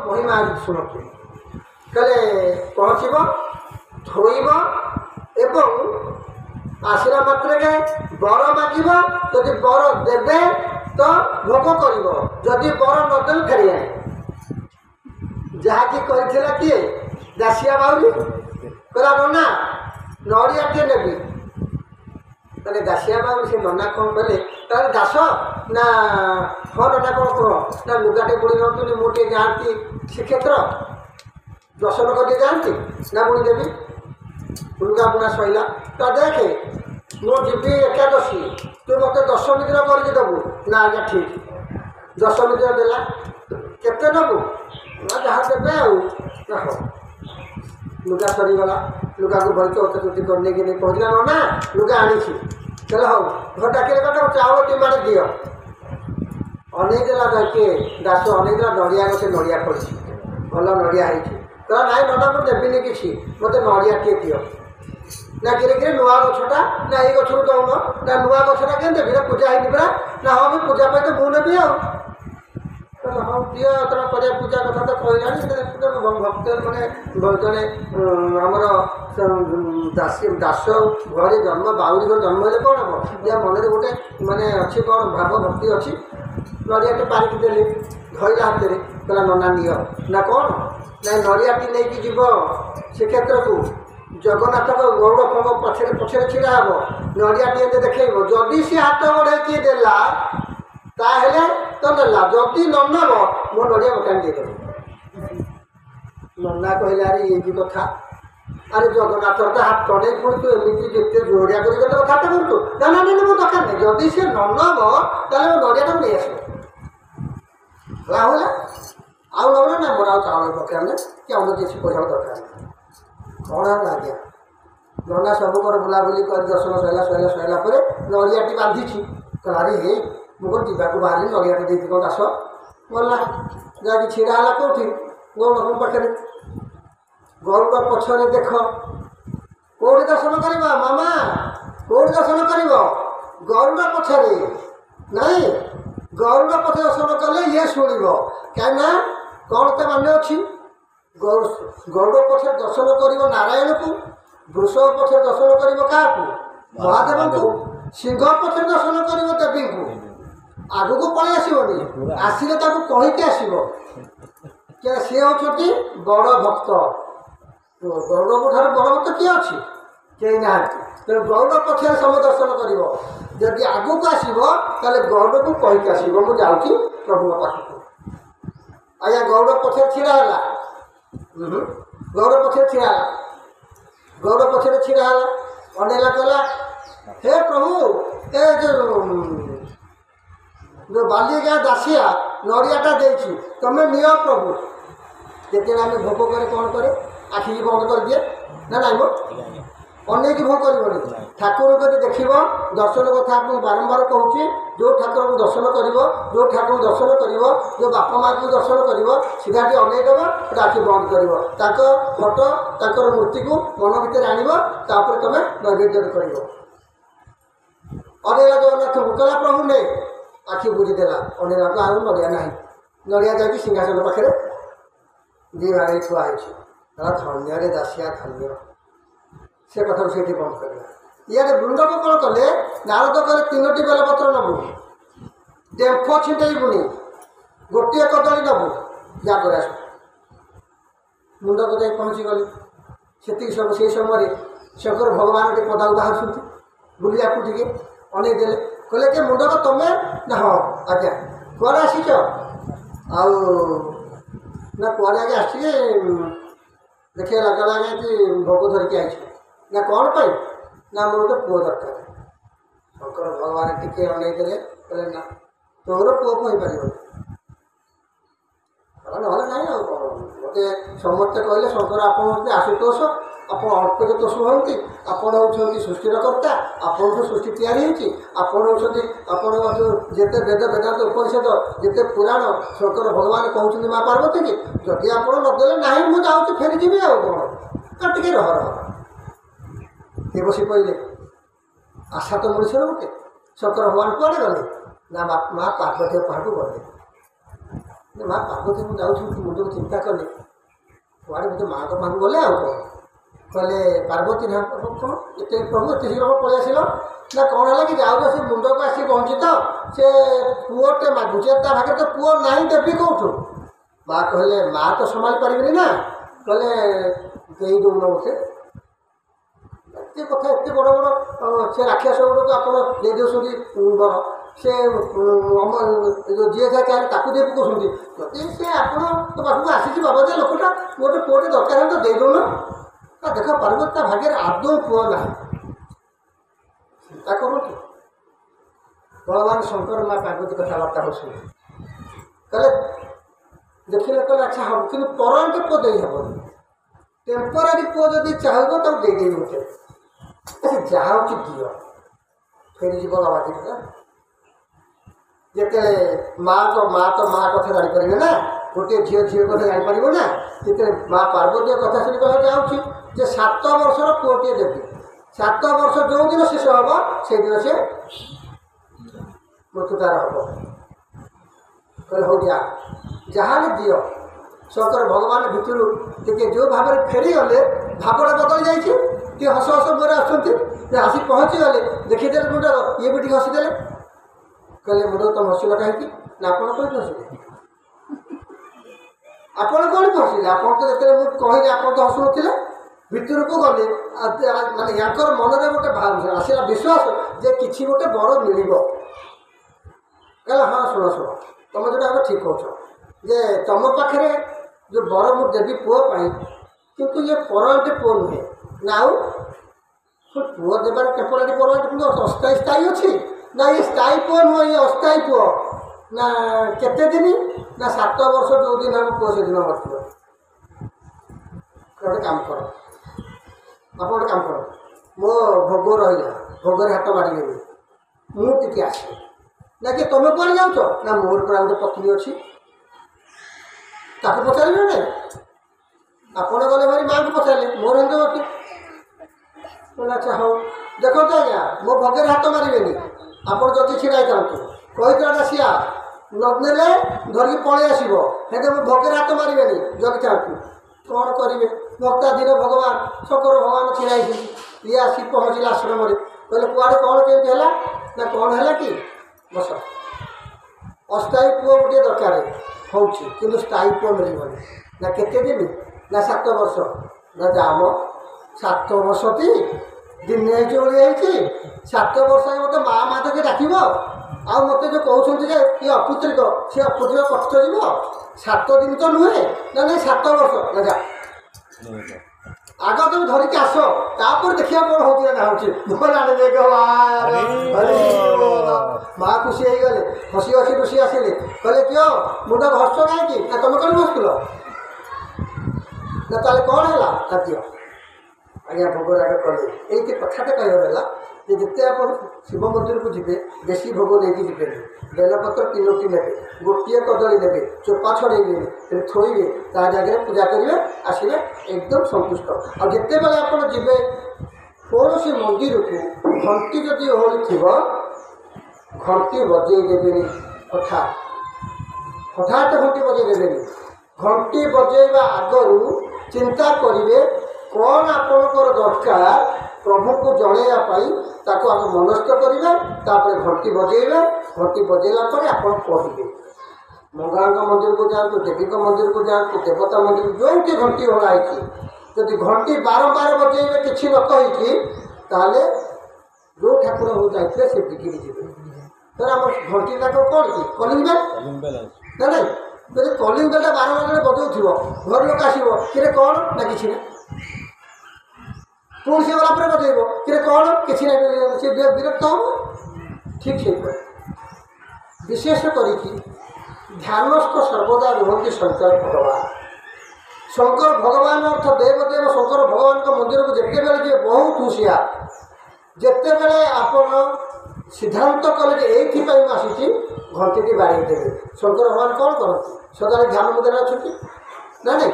महिमा शुणु कहे पहुँचब थोब एवं आसला मात्र बर मागिब जदि बर देवे तो भोग कर जदि बर नदे फेरी आए जहाँकि कहला किए दासिया बाउरी कहला नना नड़िया टे नेबी तेरे दासिया बाबू से नना कौन कहले तार दास ना हाँ नना कौन कह ना लुगाटे बुणी नौनी मुझे जाती श्रीक्षेत्र दर्शन करके जाती ना बुणी देवी लुगा बुणा सैला तो देखे मुझी एकादशी तू मत 10 मित्र करके देबू ना आज्ञा ठीक 10 मित्र देला केते नबू ना जहाँ देवे ना हो लुगा सरीगला लुगा को भर के तुटी करने के लिए पहुँचला ना लुगा आनी चलो हाँ घर डाके कटा चावल टी मारे दियो अनेक देला डाके दास अनेक देला नड़िया गसे नड़िया पड़ी भल नड़िया कह ना नना मुझे देवी किसी मत नड़िया टे दियो ना कि नुआ गछटा ना ये गछ दौन ना नुआ गछटा के देवी पूजा है परा ना हाँ भी पूजा पाई तो मुझे नेबी हाँ दियो तेना कर पूजा कथा तो कहला भक्त मैंने जड़े आमर दास घरे जन्म बाउरी जन्म हेल्ले कौन हम या मन गोटे मानने अच्छी कौन भाव भक्ति अच्छी नड़ियाटे पारिकी देली धरला हाथ में कहला नना नियो ना कौन ना नड़ियाटी नहीं जीव श्रीक्षेत्र को जगन्नाथ गौड़ पंग पछे पछे छिड़ा हम नड़ियाटी देखेब जदि सी हाथ बढ़े देला ताहले तो नेला जदि न नब मो नड़िया बटाणी देदेव नना कहला अरे ये कथा अरे जगन्नाथ तो हाथ टणे पुणी तू एमती जिते जोड़िया कर कथा करूँ ना ना नहीं मो दरकार नहीं जदि सी न नब ताहले मो नड़िया नहीं आस राहुल आउ नब ना मोर चावल दरकार नहीं कि आम किसी पैसा दरकार नहीं कौन है आज्ञा नना सब कर बुलाबुली कर दर्शन सैला नड़ियाटी बांधी कहला अरे हे मुझे जावाक बाहर नड़ियाटे देती कौन दास गला जाकि छिड़ा है कौटी गौड़ पाखे गौड़ पछरे देख कौटी दर्शन कर मामा कौटी दर्शन कर गौड़ पछरे नहीं गौड़ पछ दर्शन कले ये शुण कहीं कौन तो मान अच्छी गौड़ पछ दर्शन कर नारायण को वृष पछ दर्शन कर क्या महादेव को सिंह पछ दर्शन कर देवी को आगु को पलि आसबनी आसिले कहीकि आसब सी होती बड़ भक्त गौड़ को ठार बड़ भक्त किए अच्छी कहीं ना तेणु गौड़ पक्षे सब दर्शन कर जदि आगू को आसब ताले गौड़ को कहीकि आसब मुझे जाऊँगी प्रभु पाखक आज्ञा गौड़ पक्षे छिड़ा है गौड़ पक्षे छिड़ा गौड़ पक्षे छिड़ा है अनेला कहला हे प्रभु ए जो बाली गाँ दासिया नड़ियाटा देखी तुम्हें नियो प्रभु जिते आम भोग करे कौन करे आखि बंद कर दिए ना ना मो अनेक भोग कर ठाकुर को देख दर्शन कथा आपको बारंबार कहूँ जो ठाकुर को दर्शन कर जो ठाकुर दर्शन कर जो बापा माँ को दर्शन कर सीधा अनेक देव आखि बंद कर फोटो तर मूर्ति को मन भितर आनपर तुम नैवेद्य कर अनेला जगन्नाथ कहला प्रभु ने आखि बुझीदेला अनेला को आउ नड़िया ना नड़िया जाकि सिंहासन पाखे दी भाई थुआई धन्य दासिया धन्य से कथा से बंद कर इे वृंदक कौन कले नारद कले 3टी बेलपत्र नबू डेम्फ छिटेबुनि गोटे कदली नबू जाकर आस मुंडक जाए पहुँची गले से सब से समय शंकर भगवान टे पदा बाहर बुलिया टे अनेक देले कहले कि मुंडक तुम्हें ना हाँ आज्ञा कौन आसीच आउ ना कौन आगे आस देखे लगा कि भोग धरिकी आई ना कौन पाई ना मोर गोटे पुओ दरकार शंकर भगवान टिके अनेक देले कहले ना तोर पुओ कही पार ना ना मत समस्ते कहले शंकर आप आशुतोष आप अल्पतोष हमें आपण होती सृष्टिकर्ता आपण सृष्टि या जिते वेद वेदांत उपनिषद जिते पुराण शंकर भगवान कहते माँ पार्वती की जदि आप नदेले ना मुझे जाऊँगी फेरी जी आ कौन टे रह ये बस कहले आशा तो मनुष्य गोटे शंकर भगवान कौन गले ना माँ पार्वती पहाड़ को गले ମା ପାର୍ବତୀ ମୁଁ ଯାଉଛି ମୁଣ୍ଡକୁ ଚିନ୍ତା କଲି କୁଆଡ଼େ ମୋତେ ମାଆଙ୍କ ପାଖକୁ ଗଲେ ଆଉ କ'ଣ କହିଲେ ପାର୍ବତୀ ନା କ'ଣ ଏତେ ପ୍ରଭୁ ଏତେ ଶୀଘ୍ର ପଳେଇ ଆସିଲ ନା କ'ଣ ହେଲା କି ଯାଉଛ ସେ ମୁଣ୍ଡକୁ ଆସି ପହଞ୍ଚି ତ ସେ ପୁଅଟେ ମାଗୁଛି ତା ଭାଗରେ ତ ପୁଅ ନାହିଁ ଦେବି କେଉଁଠୁ ମା କହିଲେ ମା ତ ସମ୍ଭାଳି ପାରିବେନି ନା କହିଲେ ଦେଇ ଦେଉନ ମୋତେ ଏତେ କଥା ଏତେ ବଡ଼ ବଡ଼ ସେ ରାକ୍ଷସ ଗୁଡ଼ିକୁ ଆପଣ ଦେଇ ଦେଉଛନ୍ତି ବର ସେ ଯେଉଁ ଯିଏ ଯାହା ଚାହେଁ ତାକୁ ଦେଇ ପକାଉଛନ୍ତି ଯଦି ସେ ଆପଣ ତ ପାଖକୁ ଆସିଛି ବାବା ଯେ ଲୋକଟା ଗୋଟେ ପୁଅଟେ ଦରକାର ହେଲେ ତ ଦେଇ ଦେଉନ ଦେଖ ପାର୍ବତୀ ତା ଭାଗ୍ୟରେ ଆଦୌ ପୁଅ ନାହିଁ ଚିନ୍ତା କରନ୍ତୁ ଭଗବାନ ଶଙ୍କର ମା ପାର୍ବତୀ କଥାବାର୍ତ୍ତା ହେଉଛନ୍ତି କହିଲେ ଦେଖିଲେ କହିଲେ ଆଚ୍ଛା ହେବ କିନ୍ତୁ ପରମାନେଣ୍ଟ ପୁଅ ଦେଇ ହେବନି ଟେମ୍ପୋରାରୀ ପୁଅ ଯଦି ଚାହିଁବ ତାକୁ ଦେଇଦେବି ମୋତେ ଯାହା ହେଉଛି ଦିଅ ଫେରିଯିବ ବାବା ଦିଟା ଯେତେବେଳେ ମା କଥା ଜାଣିପାରିବେ ନା ଗୋଟିଏ ଝିଅ କଥା ଜାଣିପାରିବ ନା ଯେତେବେଳେ ମା ପାର୍ବତୀୟ କଥା ଶୁଣି କହିବାକୁ ଯାଉଛି ଯେ 7 ବର୍ଷର ପୁଅଟିଏ ଦେବି 7 ବର୍ଷ ଯେଉଁଦିନ ଶେଷ ହେବ ସେଇଦିନ ସେ ମୃତ୍ୟୁ ତାର ହେବ କହିଲେ ହଉ ଯାହାହେଲେ ଦିଅ ଶଙ୍କର ଭଗବାନ ଭିତରୁ ଟିକେ ଯେଉଁ ଭାବରେ ଫେରିଗଲେ ଭାବଟା ବଦଳି ଯାଇଛି ଟିକେ ହସ ମୁହଁରେ ଆସୁଛନ୍ତି ଆସି ପହଞ୍ଚିଗଲେ ଦେଖିଦେଲେ ମୁଣ୍ଡ ଇଏ ବି ଟିକେ ହସିଦେଲେ କହିଲେ ମୁଣ୍ଡ ତମେ ହସିଲ କାହିଁକି ନା ଆପଣ କେଉଁଠି ହସିଲେ ଆପଣ କେଉଁଠି ହସିଲେ ଆପଣ ତ ଯେତେବେଳେ ମୁଁ କହିଲି ଆପଣ ତ ହସୁନଥିଲେ ଭିତରକୁ ଗଲେ ମାନେ ୟାଙ୍କର ମନରେ ଗୋଟେ ଆସିଲା ବିଶ୍ୱାସ ଯେ କିଛି ଗୋଟେ ବର ମିଳିବ କହିଲେ ହଁ ଶୁଣ ତମେ ଯେଉଁଟା ଆମେ ଠିକ୍ କହୁଛ ଯେ ତମ ପାଖରେ ଯେଉଁ ବର ମୁଁ ଦେବି ପୁଅ ପାଇଁ କିନ୍ତୁ ଇଏ ପରମାନେଣ୍ଟ ପୁଅ ନୁହେଁ ନା ଆଉ ପୁଅ ଦେବାର ଟେମ୍ପୋରାରୀ ପରମାନେଣ୍ଟ କିନ୍ତୁ ଅସ୍ଥାୟୀ ସ୍ଥାୟୀ ଅଛି ନା ଇଏ ସ୍ଥାୟୀ ପୁଅ ନୁହଁ ଇଏ ଅସ୍ଥାୟୀ ପୁଅ ନା କେତେ ଦିନ ନା 7 ବର୍ଷ ଯେଉଁ ଦିନ ଆମ ପୁଅ ସେଦିନ ମରିଥିବ ଗୋଟେ କାମ କର ଆପଣ ଗୋଟେ କାମ କର ମୋ ଭୋଗ ରହିଲା ଭୋଗରେ ହାତ ମାରିବେନି ମୁଁ ଟିକେ ଆସେ ନା କି ତମେ କୁଆଡ଼େ ଯାଉଛ ନା ମୋର ପୁରା ଗୋଟେ ପତ୍ନୀ ଅଛି ତାକୁ ପଚାରିବେ ନାହିଁ ଆପଣ ଗଲେ ଭାରି ମାଆଙ୍କୁ ପଚାରିଲେ ମୋର ଏମିତି ଅଛି ଆଚ୍ଛା ହଉ ଦେଖନ୍ତୁ ଆଜ୍ଞା ମୋ ଭୋଗରେ ହାତ ମାରିବେନି ଆପଣ ଯଦି ଛିଡ଼ା ହେଇଥାନ୍ତୁ କହିଥିଲା ସିଆ ନନେଲେ ଧରିକି ପଳେଇ ଆସିବ ହେଲେ ମୋ ଭୋଗରେ ହାତ ମାରିବେନି ଜଗିଥାନ୍ତୁ କ'ଣ କରିବେ ଭକ୍ତାଧୀନ ଭଗବାନ ଶଙ୍କର ଭଗବାନ ଛିଡ଼ା ହେଇଛନ୍ତି ଇଏ ଆସି ପହଞ୍ଚିଲା ଆଶ୍ରମରେ କହିଲେ କୁଆଡ଼େ କ'ଣ କେମିତି ହେଲା ନା କ'ଣ ହେଲା କି ବସ ଅସ୍ଥାୟୀ ପୁଅ ଗୋଟିଏ ଦରକାର ହେଉଛି କିନ୍ତୁ ସ୍ଥାୟୀ ପୁଅ ମିଳିବନି ନା କେତେ ଦିନ ନା 7 ବର୍ଷ ନା ଆମ 7 ବର୍ଷଟି ଦିନେ ହେଇଛି ଓଳି ହେଇଛି 7 ବର୍ଷ ମୋତେ ମା ଦେଖି ଡାକିବ ଆଉ ମୋତେ ଯେଉଁ କହୁଛନ୍ତି ଯେ ଇଏ ଅପୁତ୍ରିକ ସେ ଅପୁତ୍ରିକ କଷ୍ଟ ଯିବ 7 ଦିନ ତ ନୁହେଁ ନା ନାଇଁ 7 ବର୍ଷ ନା ଯା ଆଗ তুমি ଧରିକି ଆସ ତାପରେ ଦେଖିବା କ'ଣ ହେଉଛି ନା ହେଉଛି ମା ଖୁସି ହେଇଗଲେ ହସି ରୁଷି ଆସିଲେ କହିଲେ କିଅ ମୁଣ୍ଡ ଘଷୁଛ କାହିଁକି ନା ତମେ କ'ଣ ଘଷୁଥିଲ ନା ତାହେଲେ କ'ଣ ହେଲା ନା ଦିଅ ଆଜ୍ଞା ଭୋଗରାଗ କଲେ ଏଇଠି କଥାଟା କହିବାର ହେଲା ଯେ ଯେତେ ଆପଣ ଶିବ ମନ୍ଦିରକୁ ଯିବେ ବେଶୀ ଭୋଗ ନେଇକି ଯିବେନି ବେଲପତ୍ର 3ଟି ନେବେ ଗୋଟିଏ କଦଳୀ ନେବେ ଚୋପା ଛଡ଼େଇବେନି ଥୋଇବେ ତା ଜାଗାରେ ପୂଜା କରିବେ ଆସିବେ ଏକଦମ ସନ୍ତୁଷ୍ଟ ଆଉ ଯେତେବେଳେ ଆପଣ ଯିବେ କୌଣସି ମନ୍ଦିରକୁ ଘଣ୍ଟି ଯଦି ଓହଳିଥିବ ଘଣ୍ଟି ବଜେଇ ଦେବେନି ହଠାତ୍ ଘଣ୍ଟି ବଜେଇ ଦେବେନି ଘଣ୍ଟି ବଜେଇବା ଆଗରୁ ଚିନ୍ତା କରିବେ କ'ଣ ଆପଣଙ୍କର ଦରକାର ପ୍ରଭୁଙ୍କୁ ଜଣାଇବା ପାଇଁ ତାକୁ ଆଗ ମନସ୍ଥ କରିବେ ତାପରେ ଘଣ୍ଟି ବଜେଇବେ ଘଣ୍ଟି ବଜେଇଲା ପରେ ଆପଣ କହିବେ ମଙ୍ଗଳାଙ୍କ ମନ୍ଦିରକୁ ଯାଆନ୍ତୁ ଦେବୀଙ୍କ ମନ୍ଦିରକୁ ଯାଆନ୍ତୁ ଦେବତା ମନ୍ଦିରକୁ ଯେଉଁଠି ଘଣ୍ଟି ଓହଳା ହେଇଛି ଯଦି ଘଣ୍ଟି ବାରମ୍ବାର ବଜେଇବେ କିଛି ନ କହିକି ତାହେଲେ ଯେଉଁ ଠାକୁରଙ୍କୁ ଯାଇଥିଲେ ସେ ବିଗିଡ଼ି ଯିବେ ତାହେଲେ ଆମର ଘଣ୍ଟି ଯାକ କ'ଣ କି କଲିଙ୍ଗ ବେଲ୍ ନା ନାଇଁ ଯଦି କଲିଙ୍ଗ ବେଲ୍ଟା ବାରମ୍ବାର ବଜାଉଥିବ ଘର ଲୋକ ଆସିବ କିରେ କ'ଣ ନା କିଛି ନାହିଁ ପୁଣି ସେ ଗଲା ପରେ ବଜେଇବ କିରେ କ'ଣ କିଛି ନାହିଁ ସେ ବିରକ୍ତ ହେବ ଠିକ୍ ସେଇପରି ବିଶେଷ କରିକି ଧ୍ୟାନସ୍ଥ ସର୍ବଦା ରୁହନ୍ତି ଶଙ୍କର ଭଗବାନ ଅର୍ଥ ଦେବଦେବ ଶଙ୍କର ଭଗବାନଙ୍କ ମନ୍ଦିରକୁ ଯେତେବେଳେ ଯିଏ ବହୁତ ହୁସିଆର ଯେତେବେଳେ ଆପଣ ସିଦ୍ଧାନ୍ତ କଲେ ଯେ ଏଇଥିପାଇଁ ମୁଁ ଆସିଛି ଘଣ୍ଟିଟି ବାଡ଼େଇ ଦେବେ ଶଙ୍କର ଭଗବାନ କ'ଣ କରନ୍ତି ସଦାବେଳେ ଧ୍ୟାନ ମୁଦ୍ରାରେ ଅଛନ୍ତି ନା ନାଇଁ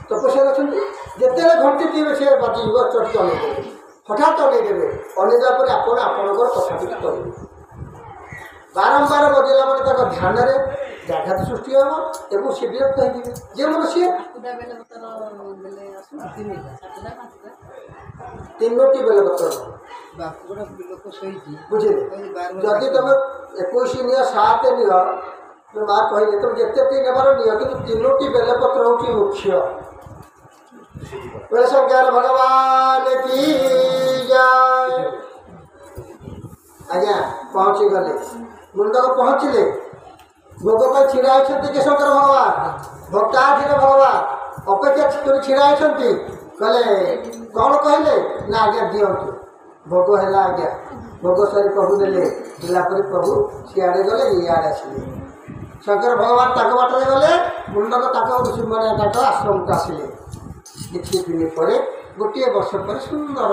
ତପସ୍ୟାରେ ଅଛନ୍ତି ଯେତେବେଳେ ଘଣ୍ଟି ଦିବେ ସେ ବାଜିଯିବ ଚଟକି ଅନେଇଦେବେ ହଠାତ୍ ଅନେଇଦେବେ ଅନେଇଦେବା ପରେ ଆପଣ ଆପଣଙ୍କର କଥାଟିକୁ କରିବେ ବାରମ୍ବାର ବଜେଇଲା ମାନେ ତାଙ୍କ ଧ୍ୟାନରେ ବ୍ୟାଘାତ ସୃଷ୍ଟି ହେବ ଏବଂ ସେ ବିରକ୍ତ ହେଇଯିବେ। ଯେ ମନୁଷ୍ୟ ତିନୋଟି ବେଲପତ୍ର ବୁଝିଲେ, ଯଦି ତମେ 21 ନିଅ 7 ନିଅ ମା କହିଲେ ତମେ ଯେତେ ନେବାର ନିଅ, କିନ୍ତୁ ତିନୋଟି ବେଲପତ୍ର ହେଉଛି ମୁଖ୍ୟ। बोले शंकर भगवान की जय। आज्ञा पहुँची गले मुंडक पहुँचले भोग पर छिड़ा के शंकर भगवान भक्ताधीन भगवान अपेक्षा कर छिड़ा कहले कौन कहले ना आज्ञा दिंतु भोग है आज्ञा भोग सरी प्रभु देले देलापर प्रभु सियाड़े गले इआड़े आसिले शंकर भगवान ताक बाटे गले मुंडक माने आश्रम को आसिले। किसी दिन पर गोटे वर्ष पर सुंदर